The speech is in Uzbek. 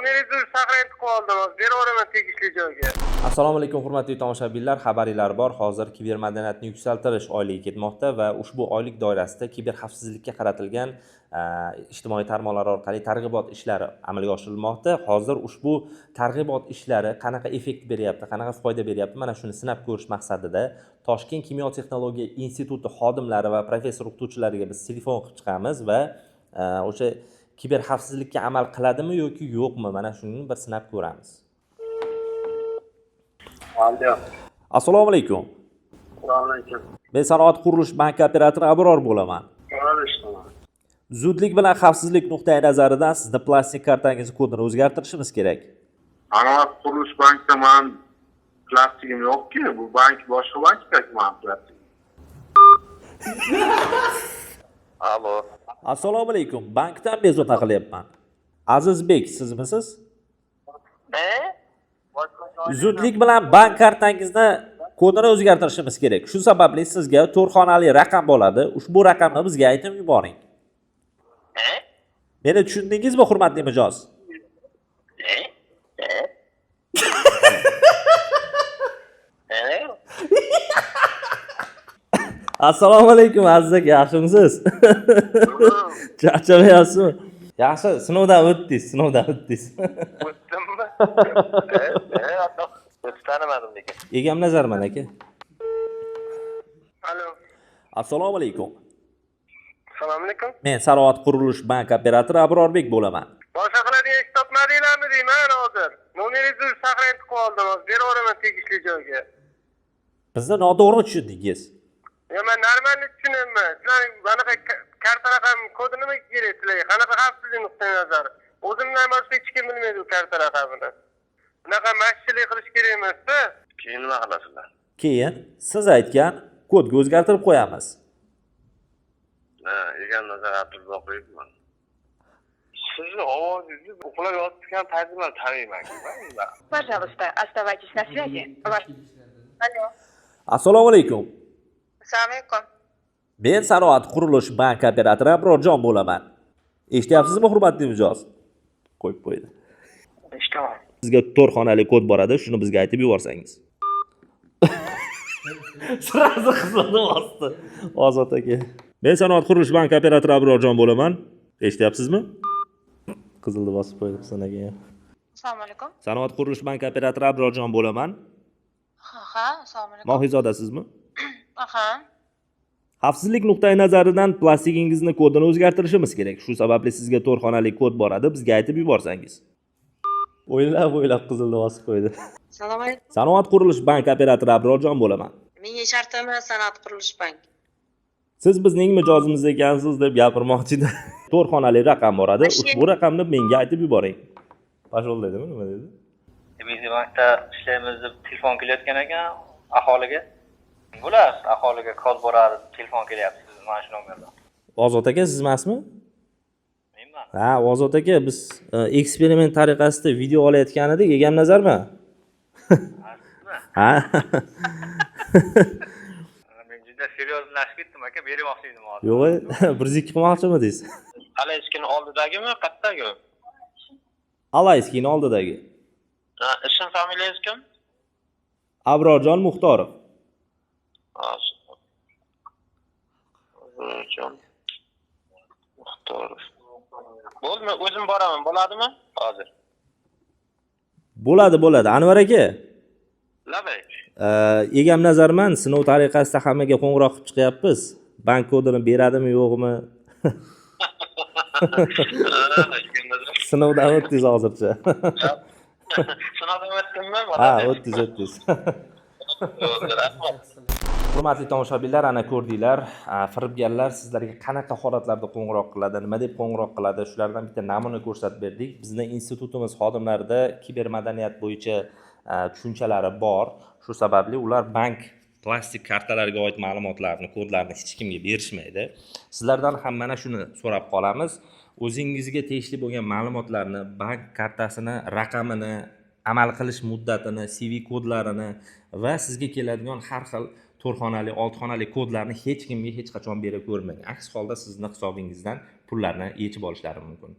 nomeringizni saqlanib qoldingiz. Beraveraman tegishli joyga. Assalomu alaykum hurmatli tomoshabinlar, xabaringlar bor. Hozir kibermadaniyatni yuksaltirish oyligi ketmoqda va ushbu oylik doirasida kiber xavfsizlikka qaratilgan ijtimoiy tarmoqlar orqali targ'ibot ishlari amalga oshirilmoqda. Hozir ushbu targ'ibot ishlari qanaqa effekt beryapti, qanaqa foyda beryapti, mana shuni sinab ko'rish maqsadida Toshkent kimyo texnologiya instituti xodimlari va professor o'qituvchilariga biz telefon qilib chiqamiz va o'sha kiber xavfsizlikka amal qiladimi yoki yo'qmi, mana shuni bir sinab ko'ramiz. Allo. Assalomu alaykum. Assalomu alaykum. Men sanoat qurilish banki operatori Abror bo'laman. Zudlik bilan xavfsizlik nuqtai nazaridan sizni plastik kartangizni kodini o'zgartirishimiz kerak. Sanoat qurilish bankda men plastigim yo'q-ku. Bu bank boshqa bankda men plastik. Allo. Assalomu alaykum. Bankdan bezovta qilyapman. Azizbek, sizmisiz? Zudlik bilan bank kartangizni kodini o'zgartirishimiz kerak. Shu sababli sizga 4 xonali raqam bo'ladi. Ushbu raqamni bizga aytib yuboring. Meni tushundingizmi, hurmatli mijoz? Assalomu alaykum aziz, yaxshimisiz? Charchamayapsizmi? Yaxshi, sinovdan o'tdingiz. O'tdimmi? Tanimadim lekin. Egam Nazarman aka. Allo. Assalomu alaykum. Assalomu alaykum. Men Sanoat qurilish bank operatori Abrorbek bo'laman. Boshqa qiladigan ish topmadinglarmi deyman hozir. Nomeringizni saqlanib qoldingiz. Beraveraman tegishli joyga. Bizni noto'g'ri tushundingiz. Men normalni tushunaman. Sizlarning bunaqa karta raqam kodi nima kerak sizlarga? Qanaqa xavfsizlik nuqtai nazari? O'zimdan boshqa hech kim bilmaydi bu karta raqamini. Bunaqa mashqchilik qilish kerak emas-da. Keyin nima qilasizlar? Keyin siz aytgan kodga o'zgartirib qo'yamiz. Egan nazar Abdulzoq qo'yibman. Sizni ovozingiz uxlab yotgan paytimdan taniyman. Пожалуйста, оставайтесь на связи. Алло. Assalomu alaykum. Assalomu alaykum. Men Sanoat qurilish bank operatori Abrorjon bo'laman. Eshityapsizmi, hurmatli mijoz? Qo'yib qo'ydi. Eshitaman. Sizga 4 xonali kod boradi, shuni bizga aytib yuborsangiz. Sirazi qizilni bosdi. Ozod aka. Men Sanoat qurilish bank operatori Abrorjon bo'laman. Eshityapsizmi? Qizilni bosib qo'ydi sanaga. Assalomu alaykum. Sanoat qurilish bank operatori Abrorjon bo'laman. Ha, assalomu alaykum. Mohizodasizmi? Aha. Xavfsizlik nuqtai nazaridan plastikingizni kodini o'zgartirishimiz kerak. Shu sababli sizga 4 xonali kod boradi, bizga aytib yuborsangiz. O'ylab qizilni bosib qo'ydi. Assalomu alaykum. Sanoat qurilish bank operatori Abrorjon bo'laman. Menga shartnoma sanoat qurilish bank. Siz bizning mijozimiz ekansiz deb gapirmoqchi-da. 4 xonali raqam boradi. Ushbu raqamni menga aytib yuboring. Pashol dedimi, nima dedi? Biz bankda ishlaymiz deb telefon kelayotgan ekan aholiga. Bular aholiga kod boradi, telefon kelyapti mana shu nomerdan. Ozod aka, siz emasmi? Menman. Ha, Ozod aka, biz eksperiment tariqasida video olayotgan edik, Egam Nazarman. Ha. Men juda seriozlashib ketdim aka, bermoqchi edim hozir. Yo'q, 102 qilmoqchimi deysiz? Alayskini oldidagimi, qayerdagi? Alayskini oldidagi. Ism familiyangiz kim? Abrorjon Muxtorov. Abrorjon Muxtorov. Bo'lmi, o'zim boraman, bo'ladimi? Hozir. Bo'ladi. Anvar aka. Labay. Egam Nazarman, sinov tariqasida hammaga qo'ng'iroq qilib chiqyapmiz. Bank kodini beradimi, yo'qmi? Sinovdan o'tdingiz hozircha. Sinovdan o'tdimmi? Ha, o'tdingiz. Hurmatli tomoshabinlar, ana ko'rdinglar, firibgarlar sizlarga qanaqa holatlarda qo'ng'iroq qiladi, nima deb qo'ng'iroq qiladi, shulardan bitta namuna ko'rsatib berdik. Bizning institutimiz xodimlarida kibermadaniyat bo'yicha tushunchalari bor. Shu sababli ular bank plastik kartalariga oid ma'lumotlarni, kodlarni hech kimga berishmaydi. Sizlardan ham mana shuni so'rab qolamiz. O'zingizga tegishli bo'lgan ma'lumotlarni, bank kartasini, raqamini, amal qilish muddatini, CV kodlarini va sizga keladigan har xil 4 xonali, 6 xonali kodlarni hech kimga hech qachon berib ko'rmang. Aks holda sizning hisobingizdan pullarni yechib olishlari mumkin.